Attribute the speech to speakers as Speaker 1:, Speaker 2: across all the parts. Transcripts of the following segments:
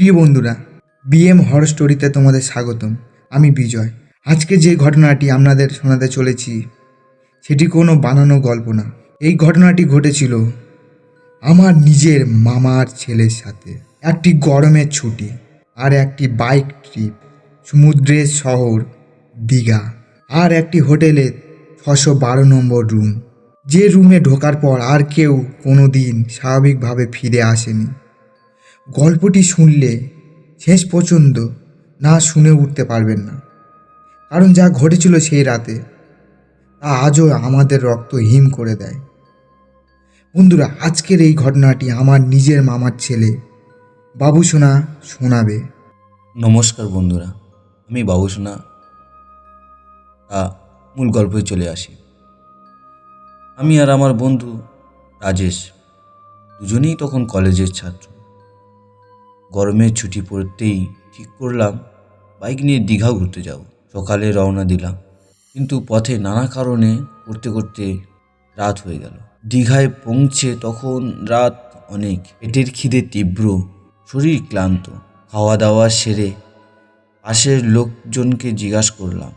Speaker 1: প্রিয় বন্ধুরা, BM horror স্টোরিতে তোমাদের স্বাগতম। আমি বিজয়। আজকে যে ঘটনাটি আপনাদের শোনাতে চলেছি সেটি কোনো বানানো গল্প না। এই ঘটনাটি ঘটেছিল আমার নিজের মামার ছেলের সাথে। একটি গরমের ছুটি আর একটি বাইক ট্রিপ, সমুদ্রের শহর দীঘা, আর একটি হোটেলে 612 নম্বর রুম। যে রুমে ঢোকার পর আর কেউ কোনো দিন স্বাভাবিকভাবে ফিরে আসেনি। গল্পটি শুনলে শেষ পর্যন্ত না শুনে উঠতে পারবেন না, কারণ যা ঘটেছিল সেই রাতে তা আজও আমাদের রক্ত হিম করে দেয়। বন্ধুরা, আজকের এই ঘটনাটি আমার নিজের মামার ছেলে বাবুসোনা শোনাবে।
Speaker 2: নমস্কার বন্ধুরা, আমি বাবুসোনা। মূল গল্পে চলে আসি। আমি আর আমার বন্ধু রাজেশ দুজনেই তখন কলেজের ছাত্র। গরমের ছুটি পড়তেই ঠিক করলাম বাইক নিয়ে দীঘা ঘুরতে যাব। সকালে রওনা দিলাম, কিন্তু পথে নানা কারণে করতে করতে রাত হয়ে গেল। দীঘায় পৌঁছে তখন রাত অনেক। পেটের খিদে তীব্র, শরীর ক্লান্ত। খাওয়া দাওয়া সেরে পাশের লোকজনকে জিজ্ঞাসা করলাম,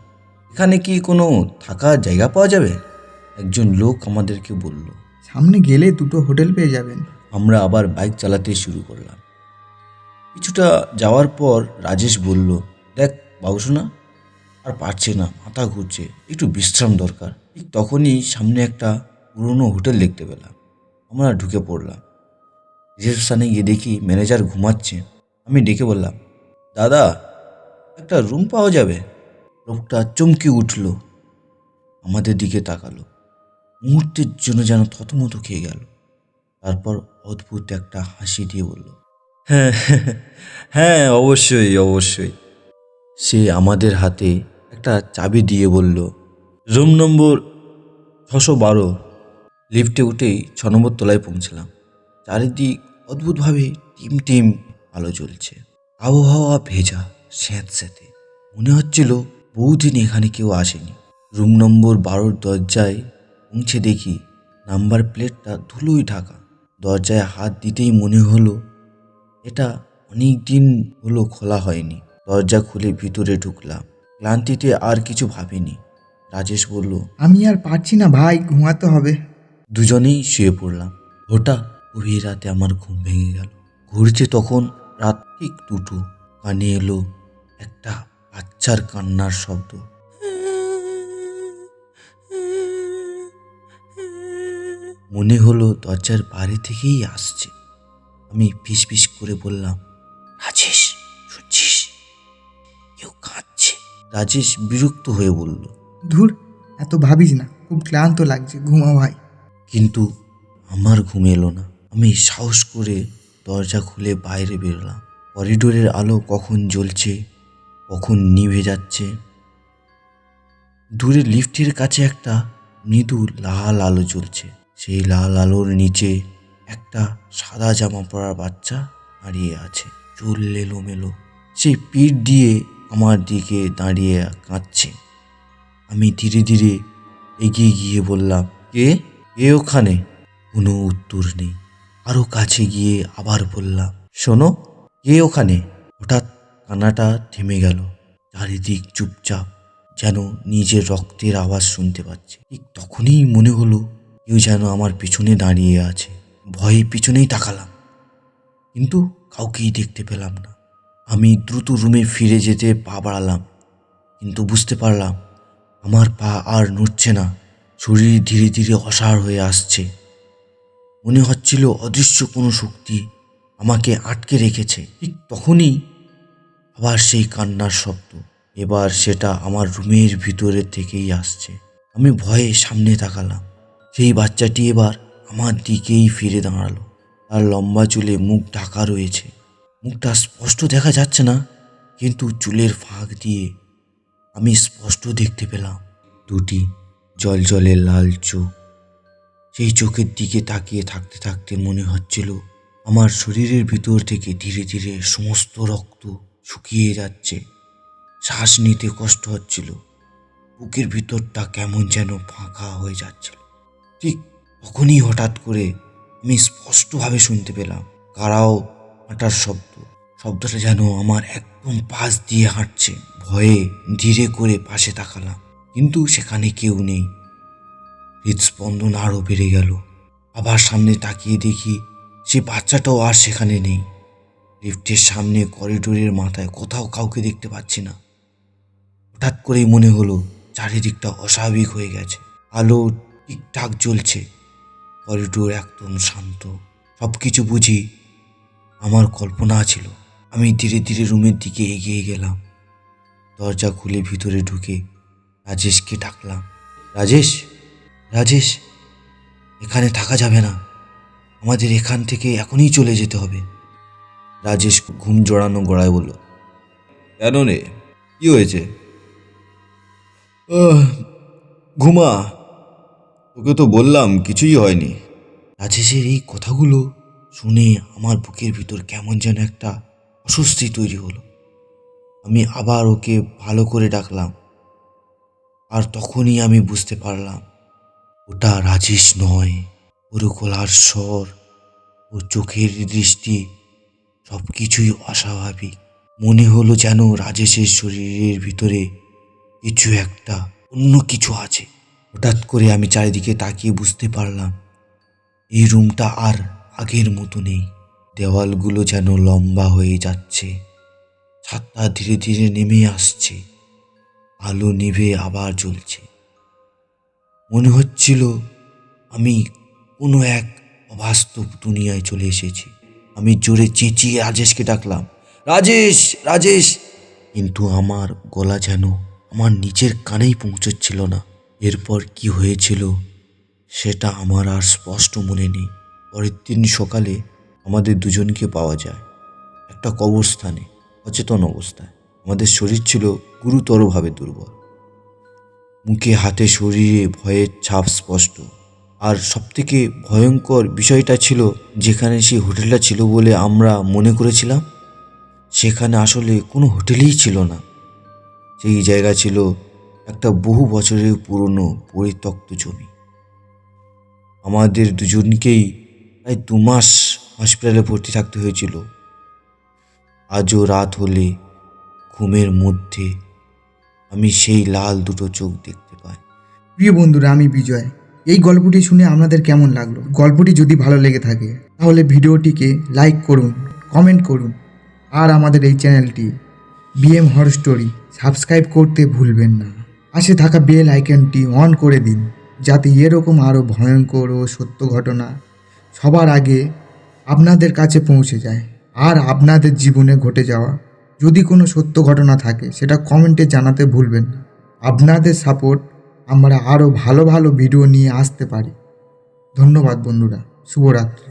Speaker 2: এখানে কি কোনো থাকার জায়গা পাওয়া যাবে? একজন লোক আমাদেরকে বলল।
Speaker 1: সামনে গেলে দুটো হোটেল পেয়ে যাবেন।
Speaker 2: আমরা আবার বাইক চালাতে শুরু করলাম। কিছুটা যাওয়ার পর রাজেশ বলল, দেখ বাবুসোনা, আর পারছে না, মাথা ঘুরছে, একটু বিশ্রাম দরকার। ঠিক তখনই সামনে একটা পুরনো হোটেল দেখতে পেলাম। আমরা ঢুকে পড়লাম। রিসেপশনে গিয়ে দেখি ম্যানেজার ঘুমাচ্ছে। আমি ডেকে বললাম, দাদা, একটা রুম পাওয়া যাবে? লোকটা চমকে উঠল, আমাদের দিকে তাকালো, মুহূর্তের জন্য যেন থতমত খেয়ে গেল। তারপর অদ্ভুত একটা হাসি দিয়ে বলল, হ্যাঁ হ্যাঁ, অবশ্যই অবশ্যই। সে আমাদের হাতে একটা চাবি দিয়ে বলল, রুম নম্বর 612। লিফটে উঠেই 6 নম্বর তলায় পৌঁছলাম। চারিদিক অদ্ভুতভাবে টিম টিম আলো জ্বলছে। আবহাওয়া ভেজা, স্যাঁতস্যাঁতে। মনে হচ্ছিল বহুদিন এখানে কেউ আসেনি। রুম নম্বর 12 দরজায় পৌঁছে দেখি নাম্বার প্লেটটা ধুলোয় ঢাকা। দরজায় হাত দিতেই মনে হলো এটা অনেক দিন হলো খোলা হয়নি। দরজা খুলে ভিতরে ঢুকলাম। ক্লান্তিতে আর কিছু ভাবিনি। রাজেশ বলল,
Speaker 1: আমি আর পারছি না ভাই, ঘুমাতে হবে।
Speaker 2: দুজনেই শুয়ে পড়লাম। হঠাৎ গভীর রাতে আমার ঘুম ভেঙে গেল। ঘুরছে তখন রাত ঠিক 2টো। কানে এলো একটা বাচ্চার কান্নার শব্দ। মনে হলো দরজার বাইরে থেকেই আসছে। আমি ফিসফিস করে বললাম, রাজেশ, শুনছিস? কেউ কাঁদছে। রাজেশ বিরক্ত হয়ে বলল,
Speaker 1: ধুর, এত ভাবিস না, খুব ক্লান্ত লাগছে, ঘুমা ভাই।
Speaker 2: কিন্তু আমার ঘুম এলো না। আমি সাহস করে দরজা খুলে বাইরে বেরোলাম। করিডোরের আলো কখন জ্বলছে, কখন নিভে যাচ্ছে। দূরে লিফটের কাছে একটা মৃদু লাল আলো জ্বলছে। সেই লাল আলোর নিচে একটা সাদা জামা পরা বাচ্চা দাঁড়িয়ে আছে, চুল এলোমেলো। সে পিঠ দিয়ে আমার দিকে দাঁড়িয়ে কাঁদছে। আমি ধীরে ধীরে এগিয়ে গিয়ে বললাম, কে কে ওখানে? কোনো উত্তর নেই। আরও কাছে গিয়ে আবার বললাম, শোনো, কে ওখানে? হঠাৎ কান্নাটা থেমে গেল। চারিদিক চুপচাপ, যেন নিজের রক্তের আওয়াজ শুনতে পাচ্ছি। ঠিক তখনই মনে হলো কেউ যেন আমার পিছনে দাঁড়িয়ে আছে। ভয়ে পিছনেই তাকালাম, কিন্তু কাউকেই দেখতে পেলাম না। আমি দ্রুত রুমে ফিরে যেতে পা বাড়ালাম, কিন্তু বুঝতে পারলাম আমার পা আর নড়ছে না। শরীর ধীরে ধীরে অসাড় হয়ে আসছে। মনে হচ্ছিল অদৃশ্য কোনো শক্তি আমাকে আটকে রেখেছে। ঠিক তখনই আবার সেই কান্নার শব্দ। এবার সেটা আমার রুমের ভিতরে থেকেই আসছে। আমি ভয়ে সামনে তাকালাম। সেই বাচ্চাটি এবার আমার দিকেই ফিরে দাঁড়ালো। তার লম্বা চুলে মুখ ঢাকা রয়েছে। মুখটা স্পষ্ট দেখা যাচ্ছে না, কিন্তু চুলের ফাঁক দিয়ে আমি স্পষ্ট দেখতে পেলাম দুটি জলজলে লাল চোখ। সেই চোখের দিকে তাকিয়ে থাকতে থাকতে মনে হচ্ছিল আমার শরীরের ভিতর থেকে ধীরে ধীরে সমস্ত রক্ত শুকিয়ে যাচ্ছে। শ্বাস নিতে কষ্ট হচ্ছিল, বুকের ভিতরটা কেমন যেন ফাঁকা হয়ে যাচ্ছিল। ঠিক তখনই হঠাৎ করে আমি স্পষ্টভাবে শুনতে পেলাম কারাও হাঁটার শব্দ। শব্দটা যেন আমার একদম পাশ দিয়ে হাঁটছে। ভয়ে ধীরে করে পাশে তাকালাম, কিন্তু সেখানে কেউ নেই। হৃদস্পন্দন আরও বেড়ে গেল। আবার সামনে তাকিয়ে দেখি সে বাচ্চাটাও আর সেখানে নেই। লিফটের সামনে করিডোরের মাথায় কোথাও কাউকে দেখতে পাচ্ছি না। হঠাৎ করেই মনে হলো চারিদিকটা অস্বাভাবিক হয়ে গেছে। আলো ঠিকঠাক জ্বলছে, করিডোর একদম শান্ত। সব কিছু বুঝি আমার কল্পনা ছিল। আমি ধীরে ধীরে রুমের দিকে এগিয়ে গেলাম। দরজা খুলে ভিতরে ঢুকে রাজেশকে ডাকলাম, রাজেশ, রাজেশ, এখানে থাকা যাবে না, আমাদের এখান থেকে এখনই চলে যেতে হবে। রাজেশ ঘুম জড়ানো গলায় বলল, কেন রে, কি হয়েছে? ঘুমা, তোকে তো বললাম কিছুই হয়নি। রাজেশের এই কথাগুলো শুনে আমার বুকের ভিতর কেমন যেন একটা অস্বস্তি তৈরি হলো। আমি আবার ওকে ভালো করে ডাকলাম, আর তখনই আমি বুঝতে পারলাম ওটা রাজেশ নয়। ওর গলার স্বর, ওর চোখের দৃষ্টি, সব কিছুই অস্বাভাবিক। মনে হলো যেন রাজেশের শরীরের ভিতরে কিছু একটা, অন্য কিছু আছে। হঠাৎ করে আমি চারিদিকে তাকিয়ে বুঝতে পারলাম এই রুমটা আর আগের মতো নেই। দেওয়ালগুলো যেন লম্বা হয়ে যাচ্ছে, ছাদটা ধীরে ধীরে নেমে আসছে, আলো নিভে আবার জ্বলছে। মনে হচ্ছিল আমি কোনো এক অবাস্তব দুনিয়ায় চলে এসেছি। আমি জোরে চেঁচিয়ে রাজেশকে ডাকলাম, রাজেশ, রাজেশ, কিন্তু আমার গলা যেন আমার নিচের কানেই পৌঁছচ্ছিল না। এরপর কি হয়েছিল সেটা আমার আর স্পষ্ট মনে নেই। পরের দিন সকালে আমাদের দুজনকে পাওয়া যায় একটা কবরস্থানে, অচেতন অবস্থায়। আমাদের শরীর ছিল গুরুতরভাবে দুর্বল, মুখে হাতে শরীরে ভয়ের ছাপ স্পষ্ট। আর সবথেকে ভয়ঙ্কর বিষয়টা ছিল, যেখানে সেই হোটেলটা ছিল বলে আমরা মনে করেছিলাম, সেখানে আসলে কোনো হোটেলই ছিল না। সেই জায়গা ছিল একটা বহু বছরের পুরনো পরিত্যক্ত জমি। আমাদের দুজনকেই প্রায় 2 মাস হসপিটালে ভর্তি থাকতে হয়েছিল। আজও রাত হলে ঘুমের মধ্যে আমি সেই লাল দুটো চোখ দেখতে পাই।
Speaker 1: প্রিয় বন্ধুরা, আমি বিজয়। এই গল্পটি শুনে আপনাদের কেমন লাগলো? গল্পটি যদি ভালো লেগে থাকে তাহলে ভিডিওটিকে লাইক করুন, কমেন্ট করুন, আর আমাদের এই চ্যানেলটি বিএম হরর স্টোরি সাবস্ক্রাইব করতে ভুলবেন না। পাশে থাকা বেল আইকনটি অন করে দিন, যাতে এরকম আরও ভয়ঙ্কর ও সত্য ঘটনা সবার আগে আপনাদের কাছে পৌঁছে যায়। আর আপনাদের জীবনে ঘটে যাওয়া যদি কোনো সত্য ঘটনা থাকে সেটা কমেন্টে জানাতে ভুলবেন না। আপনাদের সাপোর্ট আমরা আরও ভালো ভালো ভিডিও নিয়ে আসতে পারি। ধন্যবাদ বন্ধুরা, শুভরাত্রি।